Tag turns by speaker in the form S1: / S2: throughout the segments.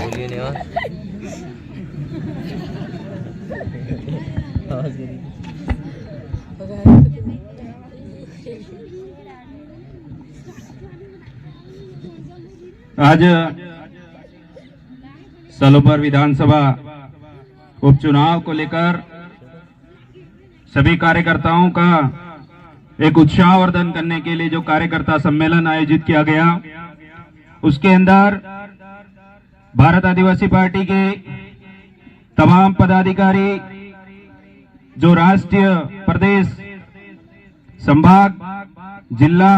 S1: बोलिए नहीं
S2: आज सलोपर विधानसभा उपचुनाव को लेकर सभी कार्यकर्ताओं का एक उत्साहवर्धन करने के लिए जो कार्यकर्ता सम्मेलन आयोजित किया गया, उसके अंदर भारत आदिवासी पार्टी के तमाम पदाधिकारी, जो राष्ट्रीय, प्रदेश, संभाग, जिला,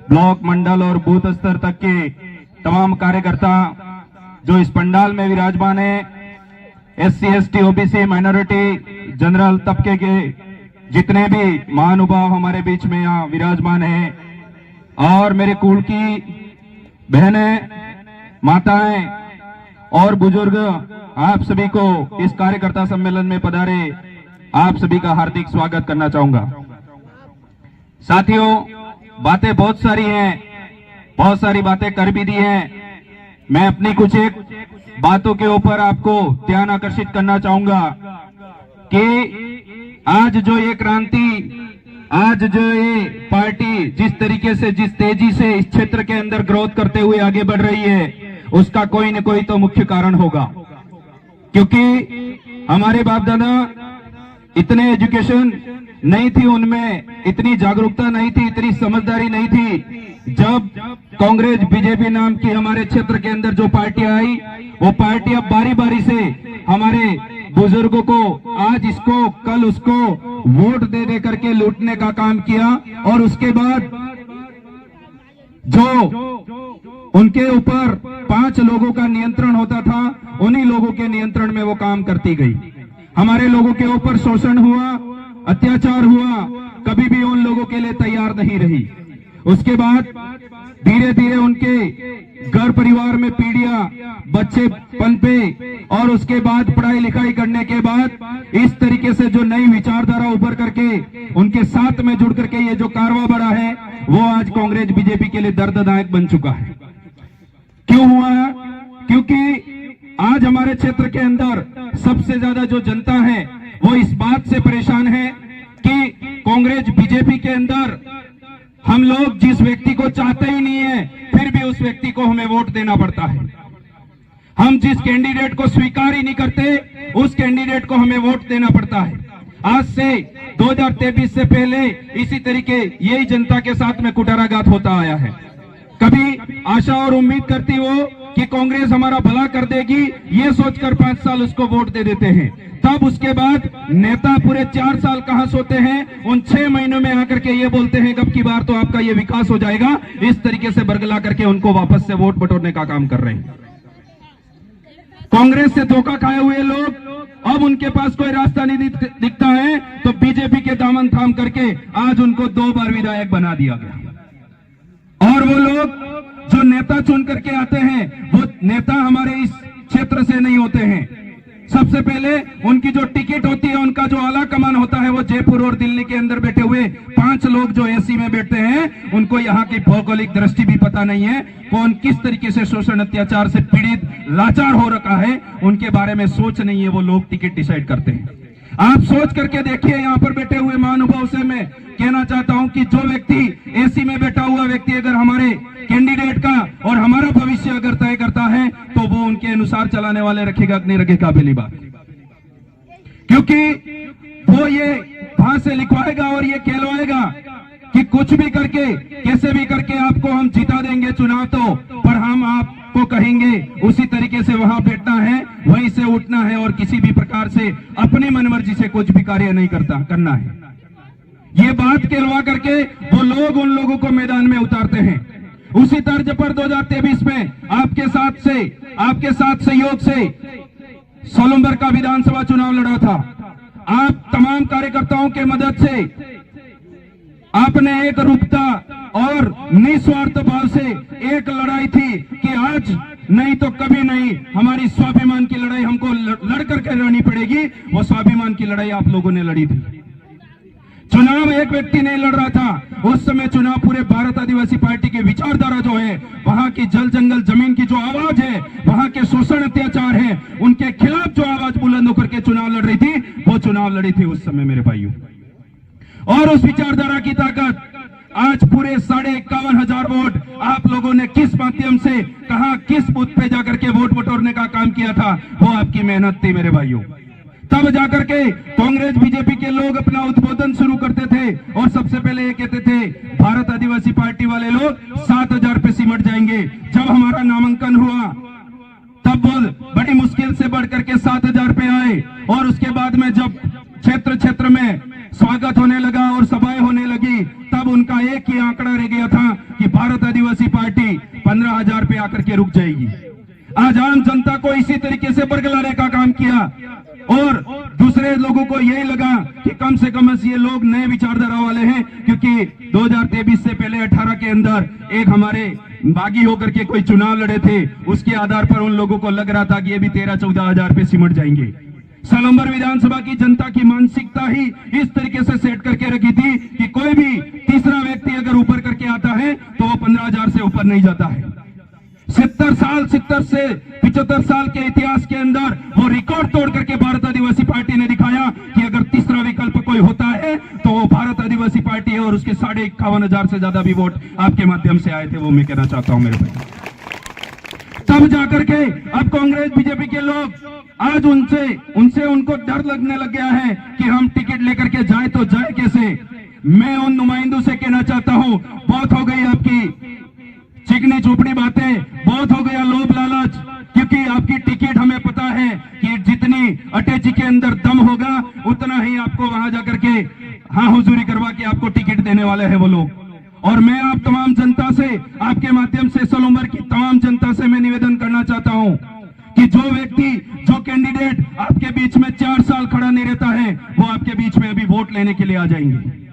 S2: ब्लॉक, मंडल और बूथ स्तर तक के तमाम कार्यकर्ता जो इस पंडाल में विराजमान है, SC, ST, OBC, minority, general तबके के जितने भी महानुभाव हमारे बीच में यहाँ विराजमान हैं, और मेरे कुल की बहनें, माताएं और बुजुर्ग, आप सभी को इस कार्यकर्ता सम्मेलन में पधारे आप सभी का हार्दिक स्वागत करना चाहूंगा। साथियों, बातें बहुत सारी हैं, बहुत सारी बातें कर भी दी हैं। मैं अपनी कुछ एक बातों के ऊपर आपको ध्यान आकर्षित करना चाहूंगा कि आज जो ये क्रांति, आज जो ये पार्टी जिस तरीके से, जिस तेजी से इस क्षेत्र के अंदर ग्रोथ करते हुए आगे बढ़ रही है, उसका कोई न कोई तो मुख्य कारण होगा। क्योंकि हमारे बाप दादा इतने एजुकेशन नहीं थी, उनमें इतनी जागरूकता नहीं थी, इतनी समझदारी नहीं थी। जब कांग्रेस, बीजेपी नाम की हमारे क्षेत्र के अंदर जो पार्टियां आई, वो पार्टी अब बारी बारी से हमारे बुजुर्गों को आज इसको, कल उसको वोट दे दे करके लूटने का काम किया, और उसके बाद जो उनके ऊपर 5 लोगों का नियंत्रण होता था, उन्हीं लोगों के नियंत्रण में वो काम करती गई। हमारे लोगों के ऊपर शोषण हुआ, अत्याचार हुआ, कभी भी उन लोगों के लिए तैयार नहीं रही। उसके बाद धीरे धीरे उनके घर परिवार में पीढ़ियां, बच्चे पनपे, और उसके बाद पढ़ाई लिखाई करने के बाद इस तरीके से जो नई विचारधारा उभर करके उनके साथ में जुड़ करके ये जो कारवां बढ़ा है, वो आज कांग्रेस, बीजेपी के लिए दर्दनाक बन चुका है। क्यों हुआ है? क्योंकि आज हमारे क्षेत्र के अंदर सबसे ज्यादा जो जनता है वो इस बात से परेशान है कि कांग्रेस, बीजेपी के अंदर हम लोग जिस व्यक्ति को चाहते ही नहीं है, फिर भी उस व्यक्ति को हमें वोट देना पड़ता है। हम जिस कैंडिडेट को स्वीकार ही नहीं करते, उस कैंडिडेट को हमें वोट देना पड़ता है। आज से 2023 से पहले इसी तरीके यही जनता के साथ में कुटाराघात होता आया है। कभी आशा और उम्मीद करती हो कि कांग्रेस हमारा भला कर देगी, ये सोचकर 5 साल उसको वोट दे देते हैं। तब उसके बाद नेता पूरे 4 साल कहां सोते हैं, उन 6 महीनों में आकर के ये बोलते हैं अब की बार तो आपका ये विकास हो जाएगा। इस तरीके से बरगला करके उनको वापस से वोट बटोरने का काम कर रहे हैं। कांग्रेस से धोखा खाए हुए लोग अब उनके पास कोई रास्ता नहीं दिखता है, तो बीजेपी के दामन थाम करके आज उनको 2 बार विधायक बना दिया गया। और वो लोग जो नेता चुन करके आते हैं, वो नेता हमारे इस क्षेत्र से नहीं होते हैं। सबसे पहले उनकी जो टिकट होती है, उनका जो आला कमान होता है, वो जयपुर और दिल्ली के अंदर बैठे हुए 5 लोग जो एसी में बैठते हैं, उनको यहाँ की भौगोलिक दृष्टि भी पता नहीं है, कौन किस तरीके से शोषण, अत्याचार से पीड़ित, लाचार हो रखा है, उनके बारे में सोच नहीं है। वो लोग टिकट डिसाइड करते हैं। आप सोच करके देखिए, यहाँ पर बैठे हुए महानुभाव से मैं कहना चाहता हूं कि जो व्यक्ति एसी में बैठा हुआ व्यक्ति अगर हमारे कैंडिडेट का और हमारा भविष्य अगर तय करता है, तो वो उनके अनुसार चलाने वाले रखेगा कि नहीं रखेगा, पहली बात। क्योंकि वो ये वहां से लिखवाएगा और ये कहलवाएगा कि कुछ भी करके, कैसे भी करके आपको हम जिता देंगे चुनाव, तो पर हम आपको कहेंगे उसी तरीके से वहां बैठना है, वहीं से उठना है, और किसी भी प्रकार से अपनी मनमर्जी से कुछ भी कार्य नहीं करना है। ये बात कहलवा करके वो लोग उन लोगों को मैदान में उतारते हैं। उसी तर्ज पर 2023 में आपके साथ सहयोग से सोलंबर का विधानसभा चुनाव लड़ा था। आप तमाम कार्यकर्ताओं के मदद से आपने एक रूपता और निस्वार्थ भाव से एक लड़ाई थी कि आज नहीं तो कभी नहीं, हमारी स्वाभिमान की लड़ाई हमको लड़ करके लड़नी पड़ेगी। वो स्वाभिमान की लड़ाई आप लोगों ने लड़ी थी। चुनाव एक व्यक्ति नहीं लड़ रहा था, उस समय चुनाव पूरे भारत आदिवासी पार्टी के विचारधारा जो है, वहां की जल जंगल जमीन की जो आवाज है, वहां के शोषण अत्याचार है, उनके खिलाफ जो आवाज बुलंद होकर के चुनाव लड़ रही थी, वो चुनाव लड़ी थी उस समय मेरे भाइयों। और उस विचारधारा की ताकत आज पूरे 51,500 वोट आप लोगों ने किस माध्यम से, कहा, किस बूथ पे जाकर के वोट बटोरने का काम किया था, वो आपकी मेहनत थी मेरे भाइयों। तब जाकर के कांग्रेस बीजेपी के लोग अपना उद्बोधन शुरू करते थे और सबसे पहले ये कहते थे भारत आदिवासी पार्टी वाले लोग 7,000 पे सिमट जाएंगे। जब हमारा नामांकन हुआ तब वो बड़ी मुश्किल से बढ़ करके 7,000 पे आए और उसके बाद में जब क्षेत्र क्षेत्र में स्वागत होने लगा और सभाएं होने लगी, तब उनका एक ही आंकड़ा रह गया था कि भारत आदिवासी पार्टी 15,000 पे आकर के रुक जाएगी। आज आम जनता को इसी तरीके से बरगलाने का काम किया और दूसरे लोगों को यही लगा कि कम से कम ये लोग नए विचारधारा वाले हैं, क्योंकि 2023 से पहले 18 के अंदर एक हमारे बागी होकर के कोई चुनाव लड़े थे, उसके आधार पर उन लोगों को लग रहा था कि ये भी 13-14,000 पे सिमट जाएंगे। सलम्बर विधानसभा की जनता की मानसिकता ही इस तरीके से सेट करके रखी थी कि कोई भी तीसरा व्यक्ति अगर ऊपर करके आता है तो वो 15,000 से ऊपर नहीं जाता है। 70 से 75 साल के इतिहास के अंदर वो रिकॉर्ड तोड़ करके भारत आदिवासी पार्टी ने दिखाया कि अगर तीसरा विकल्प कोई होता है तो वो भारत आदिवासी पार्टी है, और उसके 51,500 से ज्यादा भी वोट आपके माध्यम से आए थे, वो मैं कहना चाहता हूं मेरे भाई। तब जाकर के अब कांग्रेस बीजेपी के लोग आज उनसे उनको डर लगने लग गया है कि हम टिकट लेकर के जाए तो जाए कैसे। मैं उन नुमाइंदों से कहना चाहता हूं, बहुत हो गई आपकी चिकनी चुपड़ी बातें, बहुत हो गया लोभ लालच, क्योंकि आपकी टिकट हमें पता है कि जितनी अटैची के अंदर दम होगा उतना ही आपको वहां जाकर के हाँ हुजूरी करवा के आपको टिकट देने वाले हैं वो लोग। और मैं आप तमाम जनता से, आपके माध्यम से सलूम्बर की तमाम जनता से मैं निवेदन करना चाहता हूं कि जो व्यक्ति, जो कैंडिडेट आपके बीच में 4 साल खड़ा नहीं रहता है, वो आपके बीच में अभी वोट लेने के लिए आ जाएंगे।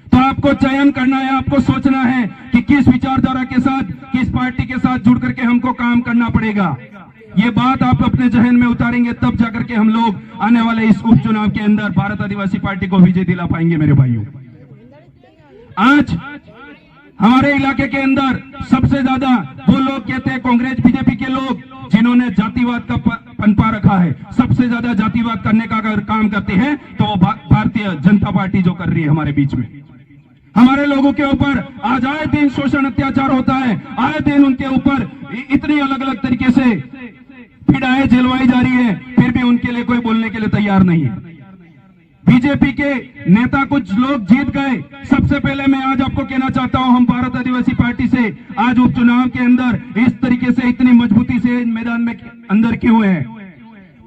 S2: तो आपको चयन करना है, आपको सोचना है कि किस विचारधारा के साथ, किस पार्टी के साथ जुड़ करके हमको काम करना पड़ेगा। ये बात आप अपने जहन में उतारेंगे, तब जाकर के हम लोग आने वाले इस उपचुनाव के अंदर भारत आदिवासी पार्टी को विजय दिला पाएंगे मेरे भाइयों। आज हमारे इलाके के अंदर सबसे ज्यादा वो लोग कहते हैं, कांग्रेस बीजेपी के लोग जिन्होंने जातिवाद का पनपा रखा है, सबसे ज्यादा जातिवाद करने का अगर काम करते हैं तो वो भारतीय जनता पार्टी जो कर रही है हमारे बीच में। हमारे लोगों के ऊपर आज आए दिन शोषण अत्याचार होता है, आए दिन उनके ऊपर इतनी अलग अलग तरीके से पीड़ाएं झेलवाई जा रही है, फिर भी उनके लिए कोई बोलने के लिए तैयार नहीं है। बीजेपी के नेता कुछ लोग जीत गए। सबसे पहले मैं आज आपको कहना चाहता हूं, हम भारत आदिवासी पार्टी से आज उपचुनाव के अंदर इस तरीके से इतनी मजबूती से मैदान में अंदर क्यों है,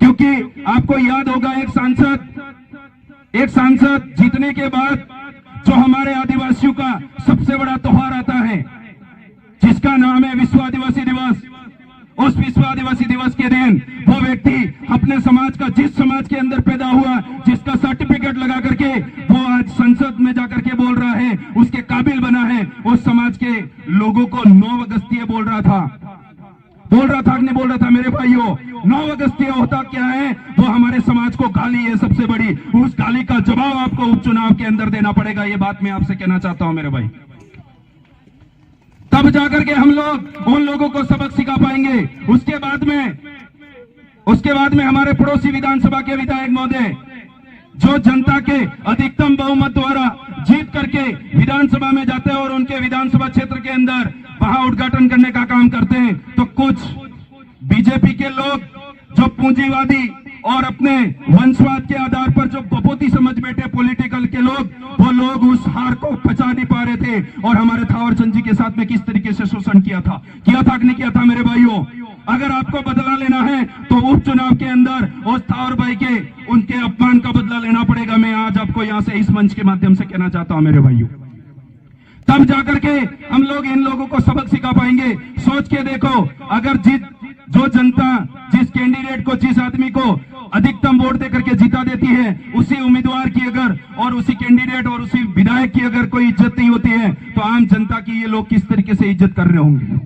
S2: क्योंकि आपको याद होगा एक सांसद जीतने के बाद जो हमारे आदिवासियों का सबसे बड़ा त्योहार आता है, जिसका नाम है विश्व आदिवासी दिवस। उस विश्व आदिवासी दिवस के दिन वो व्यक्ति अपने समाज का, जिस समाज के अंदर पैदा हुआ, जिसका सर्टिफिकेट लगा करके वो आज संसद में जाकर के बोल रहा है, उसके काबिल बना है, उस समाज के लोगों को 9 अगस्तीय बोल रहा था कि नहीं बोल रहा था मेरे भाइयों। 9 अगस्तीय होता क्या है, वो हमारे समाज को गाली है सबसे बड़ी, उस गाली का जवाब आपको उपचुनाव के अंदर देना पड़ेगा। ये बात मैं आपसे कहना चाहता हूं मेरे भाई। तब जाकर के हम लोग उन लोगों को सबक सिखा पाएंगे। उसके बाद में हमारे पड़ोसी विधानसभा के विधायक महोदय जो जनता के अधिकतम बहुमत द्वारा जीत करके विधानसभा में जाते हैं और उनके विधानसभा क्षेत्र के अंदर वहां उद्घाटन करने का काम करते हैं, तो कुछ बीजेपी के लोग जो पूंजीवादी और अपने वंशवाद के आधार पर जो बपोती समझ बैठे पॉलिटिकल के लोग, वो लोग उस हार को पचा नहीं पा रहे थे और हमारे थावर चंद जी के साथ में किस तरीके से शोषण किया था कि नहीं किया था मेरे भाइयों। अगर आपको बदला लेना है तो उपचुनाव के अंदर उस थावर भाई के उनके अपमान का बदला लेना पड़ेगा। मैं आज आपको यहां से इस मंच के माध्यम से कहना चाहता हूं मेरे भाइयों। तब जाकर के हम लोग इन लोगों को सबक सिखा पाएंगे। सोच के देखो, अगर जो जनता जिस कैंडिडेट को, जिस आदमी को अधिकतम वोट देकर के जीता देती है, उसी उम्मीदवार की अगर और उसी कैंडिडेट और उसी विधायक की अगर कोई इज्जत नहीं होती है, तो आम जनता की ये लोग किस तरीके से इज्जत कर रहे होंगे।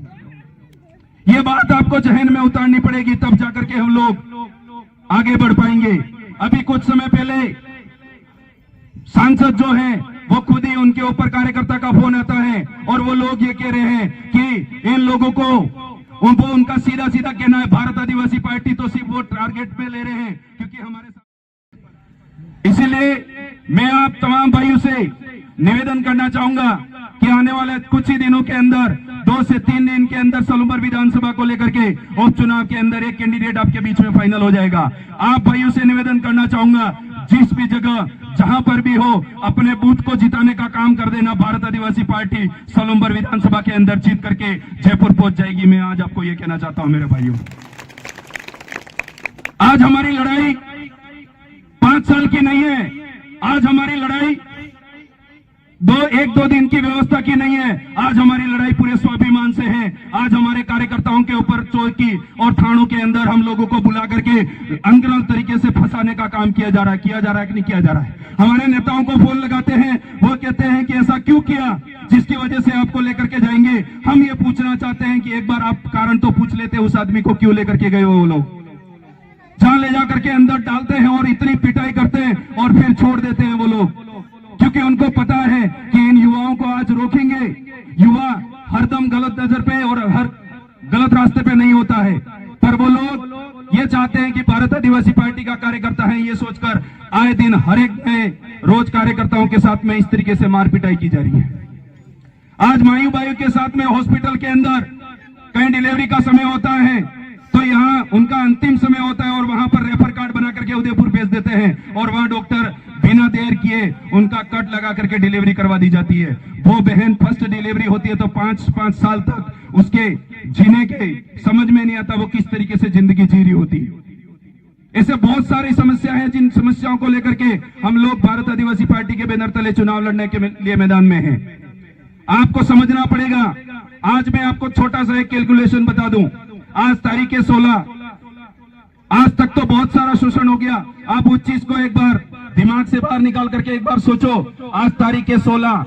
S2: ये बात आपको जहन में उतारनी पड़ेगी, तब जाकर के हम लोग आगे बढ़ पाएंगे। अभी कुछ समय पहले सांसद जो है वो खुद ही उनके ऊपर कार्यकर्ता का फोन आता है और वो लोग ये कह रहे हैं कि इन लोगों को वो उनका सीधा सीधा कहना है भारत आदिवासी पार्टी तो सिर्फ वो टारगेट पे ले रहे हैं क्योंकि हमारे साथ। इसीलिए मैं आप तमाम भाइयों से निवेदन करना चाहूंगा कि आने वाले कुछ ही दिनों के अंदर 2 से 3 दिन के अंदर सलूमपुर विधानसभा को लेकर के उपचुनाव के अंदर एक कैंडिडेट आपके बीच में फाइनल हो जाएगा। आप भाइयों से निवेदन करना चाहूंगा जिस भी जगह जहां पर भी हो अपने बूथ को जिताने का काम कर देना। भारत आदिवासी पार्टी सलूमपुर विधानसभा के अंदर जीत करके जयपुर पहुंच जाएगी। मैं आज आपको ये कहना चाहता हूं मेरे भाइयों, आज हमारी लड़ाई 5 साल की नहीं है, आज हमारी लड़ाई 1-2 दिन की व्यवस्था की नहीं है, आज हमारी लड़ाई पूरे स्वाभिमान से है। आज हमारे कार्यकर्ताओं के ऊपर चौकी और थानों के अंदर हम लोगों को बुला करके अनगढ़ तरीके से फंसाने का काम किया जा रहा है कि नहीं किया जा रहा है। हमारे नेताओं को फोन लगाते हैं, वो कहते हैं कि ऐसा क्यों किया जिसकी वजह से आपको लेकर के जाएंगे। हम ये पूछना चाहते हैं कि एक बार आप कारण तो पूछ लेते, उस आदमी को क्यों लेकर के गए वो लोग, जहां ले जाकर के अंदर डालते हैं और इतनी पिटाई करते हैं और फिर छोड़ देते हैं वो लोग, क्योंकि उनको पता है कि इन युवाओं को आज रोकेंगे। युवा हरदम गलत नजर पे और हर गलत रास्ते पे नहीं होता है, पर वो लोग ये चाहते हैं कि भारत आदिवासी पार्टी का कार्यकर्ता है ये सोचकर आए दिन हर एक रोज कार्यकर्ताओं के साथ में इस तरीके से मार पिटाई की जा रही है। आज मायू बायू के साथ में हॉस्पिटल के अंदर कहीं डिलीवरी का समय होता है तो यहाँ उनका अंतिम समय होता है और वहां पर रेफर कार्ड बना करके उदयपुर भेज देते हैं और वहां डॉक्टर बिना देर किए उनका कट लगा करके डिलीवरी करवा दी जाती है। वो बहन फर्स्ट डिलीवरी होती है तो 5 साल तक उसके जीने के समझ में नहीं आता वो किस तरीके से जिंदगी जी रही होती है। ऐसे बहुत सारी समस्या है जिन समस्याओं को लेकर के हम लोग भारत आदिवासी पार्टी के बैनर तले चुनाव लड़ने के लिए मैदान में हैं। आपको समझना पड़ेगा। आज मैं आपको छोटा सा एक कैलकुलेशन बता दूं। आज तारीख 16, आज तक तो बहुत सारा शोषण हो गया। आप उस चीज को एक बार दिमाग से बाहर निकाल करके एक बार सोचो। आज तारीख 16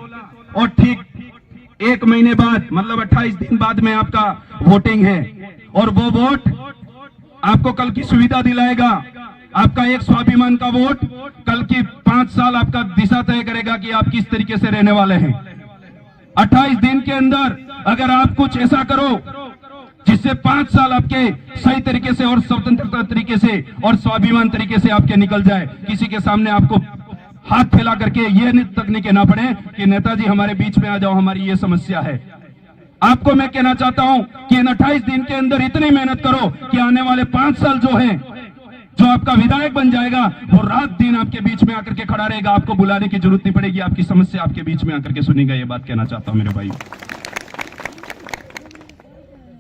S2: और ठीक 1 महीने बाद मतलब 28 दिन बाद में आपका वोटिंग है और वो वोट आपको कल की सुविधा दिलाएगा। आपका एक स्वाभिमान का वोट कल की 5 साल आपका दिशा तय करेगा कि आप किस तरीके से रहने वाले हैं। 28 दिन के अंदर अगर आप कुछ ऐसा करो जिससे 5 साल आपके सही तरीके से और स्वतंत्रता तरीके से और स्वाभिमान तरीके से आपके निकल जाए, किसी के सामने आपको हाथ फैला करके ये तक नहीं कहना पड़े कि नेताजी हमारे बीच में आ जाओ, हमारी ये समस्या है। आपको मैं कहना चाहता हूं कि इन 28 दिन के अंदर इतनी मेहनत करो कि आने वाले 5 साल जो है, जो आपका विधायक बन जाएगा वो रात दिन आपके बीच में आकर के खड़ा रहेगा। आपको बुलाने की जरूरत नहीं पड़ेगी, आपकी समस्या आपके बीच में आकर के सुनेगा। ये बात कहना चाहता हूं मेरे भाई।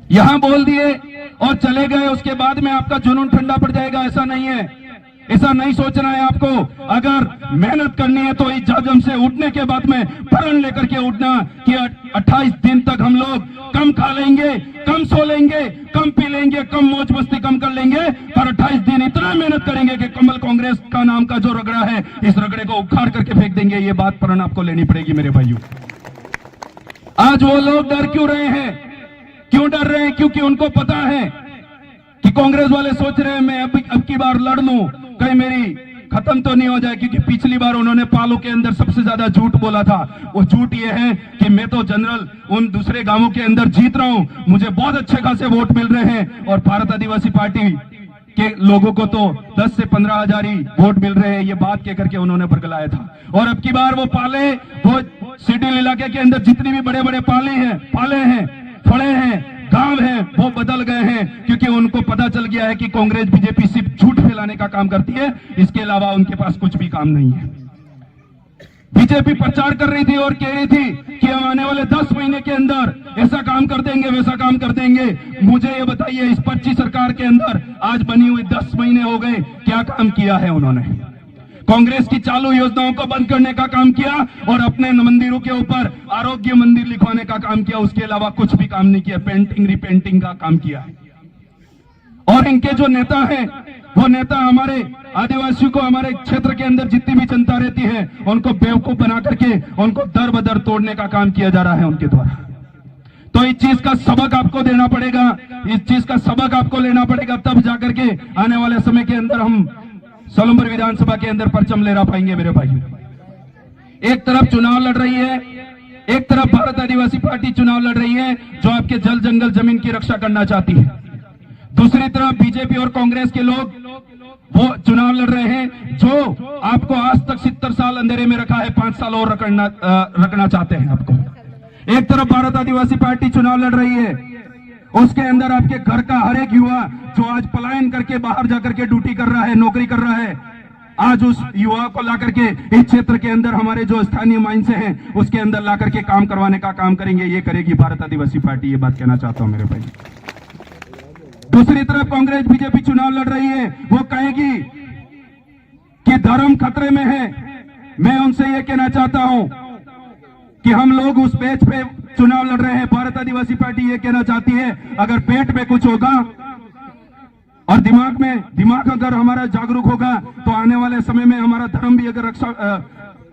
S2: यहां बोल दिए और चले गए, उसके बाद में आपका जुनून ठंडा पड़ जाएगा, ऐसा नहीं है। ऐसा नहीं सोचना है आपको। अगर मेहनत करनी है तो इस जम से उठने के बाद में प्रण लेकर के उठना कि 28 दिन तक हम लोग कम खा लेंगे, कम सो लेंगे, कम पी लेंगे, कम मौज मस्ती कम कर लेंगे, पर 28 दिन इतना मेहनत करेंगे कि कमल कांग्रेस का नाम का जो रगड़ा है इस रगड़े को उखाड़ करके फेंक देंगे। ये बात प्रण आपको लेनी पड़ेगी मेरे भाइयों। आज वो लोग डर क्यों रहे हैं? क्यों डर रहे हैं? क्योंकि उनको पता है कि कांग्रेस वाले सोच रहे हैं मैं अब की बार लड़ लूं, कहीं मेरी खत्म तो नहीं हो जाए, क्योंकि पिछली बार उन्होंने पालो के अंदर सबसे ज्यादा झूठ बोला था। वो झूठ ये है कि मैं तो जनरल उन दूसरे गांवों के अंदर जीत रहा हूं, मुझे बहुत अच्छे खासे वोट मिल रहे हैं और भारत आदिवासी पार्टी के लोगों को तो 10 से 15 हजार ही वोट मिल रहे हैं। ये बात कह करके उन्होंने बरगलाया था। और अब की बार वो पाले, वो सिडिल इलाके के अंदर जितनी भी बड़े बड़े पाले हैं, फड़े हैं, गांव हैं, वो बदल गए हैं, क्योंकि उनको पता चल गया है कि कांग्रेस बीजेपी सिर्फ झूठ फैलाने का काम करती है, इसके अलावा उनके पास कुछ भी काम नहीं है। बीजेपी प्रचार कर रही थी और कह रही थी कि हम आने वाले 10 महीने के अंदर ऐसा काम कर देंगे, वैसा काम कर देंगे। मुझे ये बताइए इस 25 सरकार के अंदर आज बनी हुई 10 महीने हो गए, क्या काम किया है उन्होंने? कांग्रेस की चालू योजनाओं को बंद करने का काम किया और अपने मंदिरों के ऊपर आरोग्य मंदिर लिखवाने का काम किया, उसके अलावा कुछ भी काम नहीं किया। पेंटिंग रिपेंटिंग का काम किया। और इनके जो नेता हैं वो नेता हमारे आदिवासियों को, हमारे क्षेत्र के अंदर जितनी भी जनता रहती है उनको बेवकूफ बना करके उनको दर बदर तोड़ने का काम किया जा रहा है उनके द्वारा। तो इस चीज का सबक आपको देना पड़ेगा, इस चीज का सबक आपको लेना पड़ेगा, तब जाकर के आने वाले समय के अंदर हम सलूमपुर विधानसभा के अंदर परचम लहरा पाएंगे मेरे भाइयों। एक तरफ चुनाव लड़ रही है, एक तरफ भारत आदिवासी पार्टी चुनाव लड़ रही है जो आपके जल जंगल जमीन की रक्षा करना चाहती है। दूसरी तरफ बीजेपी और कांग्रेस के लोग वो चुनाव लड़ रहे हैं जो आपको आज तक 70 साल अंधेरे में रखा है, 5 साल और रखना चाहते हैं आपको। एक तरफ भारत आदिवासी पार्टी चुनाव लड़ रही है, उसके अंदर आपके घर का हर एक युवा जो आज पलायन करके बाहर जाकर के ड्यूटी कर रहा है, नौकरी कर रहा है, आज उस युवा को ला करके इस क्षेत्र के अंदर हमारे जो स्थानीय माइंस हैं उसके अंदर ला करके काम करवाने का काम करेंगे। ये करेगी भारत आदिवासी पार्टी, ये बात कहना चाहता हूं मेरे भाई। दूसरी तरफ कांग्रेस बीजेपी चुनाव लड़ रही है, वो कहेगी कि धर्म खतरे में है। मैं उनसे ये कहना चाहता हूं कि हम लोग उस पेज पे चुनाव लड़ रहे हैं। भारत आदिवासी पार्टी ये कहना चाहती है अगर पेट में कुछ होगा और दिमाग अगर हमारा जागरूक होगा तो आने वाले समय में हमारा धर्म भी अगर रक्षा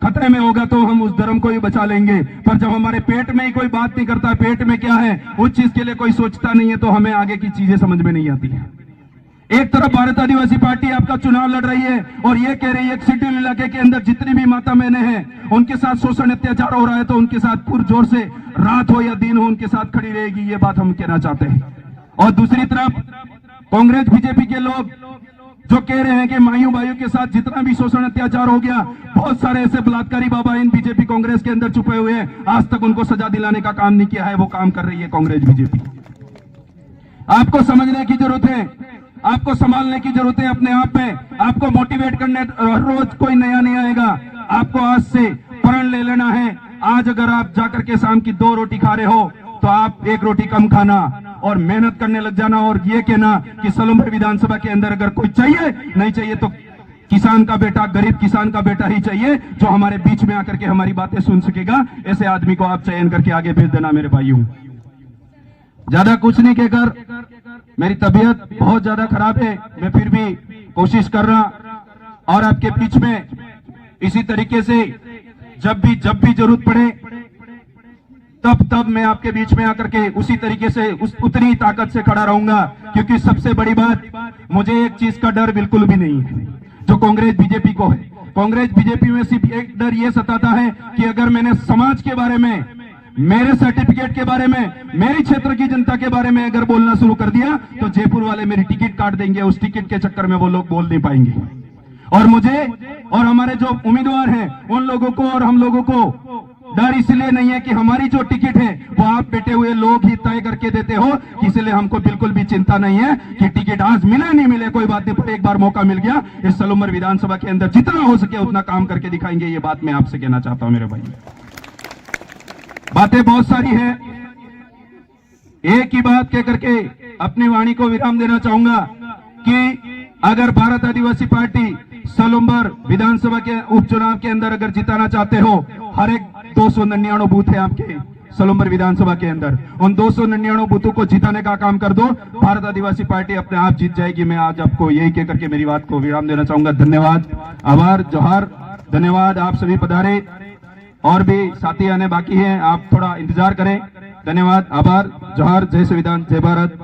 S2: खतरे में होगा तो हम उस धर्म को ही बचा लेंगे। पर जब हमारे पेट में ही कोई बात नहीं करता, पेट में क्या है उस चीज के लिए कोई सोचता नहीं है, तो हमें आगे की चीजें समझ में नहीं आती है। एक तरफ भारत आदिवासी पार्टी आपका चुनाव लड़ रही है और ये कह रही है कि शेड्यूल इलाके के अंदर जितनी भी माता बहनें हैं उनके साथ शोषण अत्याचार हो रहा है तो उनके साथ पुरजोर से रात हो या दिन हो उनके साथ खड़ी रहेगी। ये बात हम कहना चाहते हैं। और दूसरी तरफ कांग्रेस बीजेपी के लोग जो कह रहे हैं कि मायूं भाइयों के साथ जितना भी शोषण अत्याचार हो गया, बहुत सारे ऐसे बलात्कारी बाबा इन बीजेपी कांग्रेस के अंदर छुपे हुए हैं, आज तक उनको सजा दिलाने का काम नहीं किया है, वो काम कर रही है कांग्रेस बीजेपी। आपको समझने की जरूरत है, आपको संभालने की जरूरत है अपने आप में, आपको मोटिवेट करने, हर रोज कोई नया नहीं आएगा, आपको आज से प्रण ले लेना है। आज अगर आप जाकर के शाम की 2 रोटी खा रहे हो तो आप 1 रोटी कम खाना और मेहनत करने लग जाना और ये कहना कि सलूमभर विधानसभा के अंदर अगर कोई चाहिए, नहीं चाहिए तो किसान का बेटा, गरीब किसान का बेटा ही चाहिए जो हमारे बीच में आकर के हमारी बातें सुन सकेगा। ऐसे आदमी को आप चयन करके आगे भेज देना मेरे भाइयों। ज्यादा कुछ नहीं कहकर, मेरी तबीयत बहुत ज्यादा खराब है, मैं फिर भी कोशिश कर रहा और आपके बीच में इसी तरीके से जब भी जरूरत पड़े तब मैं आपके बीच में आकर के उसी तरीके से उतनी ताकत से खड़ा रहूंगा। क्योंकि सबसे बड़ी बात, मुझे एक चीज का डर बिल्कुल भी नहीं है जो कांग्रेस बीजेपी को है। कांग्रेस बीजेपी में सिर्फ एक डर ये सताता है कि अगर मैंने समाज के बारे में, मेरे सर्टिफिकेट के बारे में, मेरे क्षेत्र की जनता के बारे में अगर बोलना शुरू कर दिया तो जयपुर वाले मेरी टिकट काट देंगे। उस टिकट के चक्कर में वो लोग बोल नहीं पाएंगे। और मुझे और हमारे जो उम्मीदवार हैं उन लोगों को और हम लोगों को डर इसलिए नहीं है कि हमारी जो टिकट है वो आप बैठे हुए लोग ही तय करके देते हो, इसलिए हमको बिल्कुल भी चिंता नहीं है कि टिकट आज मिले नहीं मिले कोई बात नहीं, पर एक बार मौका मिल गया इस सलूमभर विधानसभा के अंदर जितना हो सके उतना काम करके दिखाएंगे। ये बात मैं आपसे कहना चाहता हूं मेरे भाई। बातें बहुत सारी हैं, एक ही बात कह करके अपनी वाणी को विराम देना चाहूंगा कि अगर भारत आदिवासी पार्टी सलूमभर विधानसभा के उपचुनाव के अंदर अगर जिताना चाहते हो, हर एक 299 बूथ है आपके सलूमभर विधानसभा के अंदर, उन 299 बूथों को जिताने का काम कर दो, भारत आदिवासी पार्टी अपने आप जीत जाएगी। मैं आज आपको यही कह करके मेरी बात को विराम देना चाहूंगा। धन्यवाद, आभार, जोहार, धन्यवाद। आप सभी पधारे, और भी साथी आने बाकी हैं, आप थोड़ा इंतजार करें। धन्यवाद, आभार, जोहार, जय संविधान, जय भारत।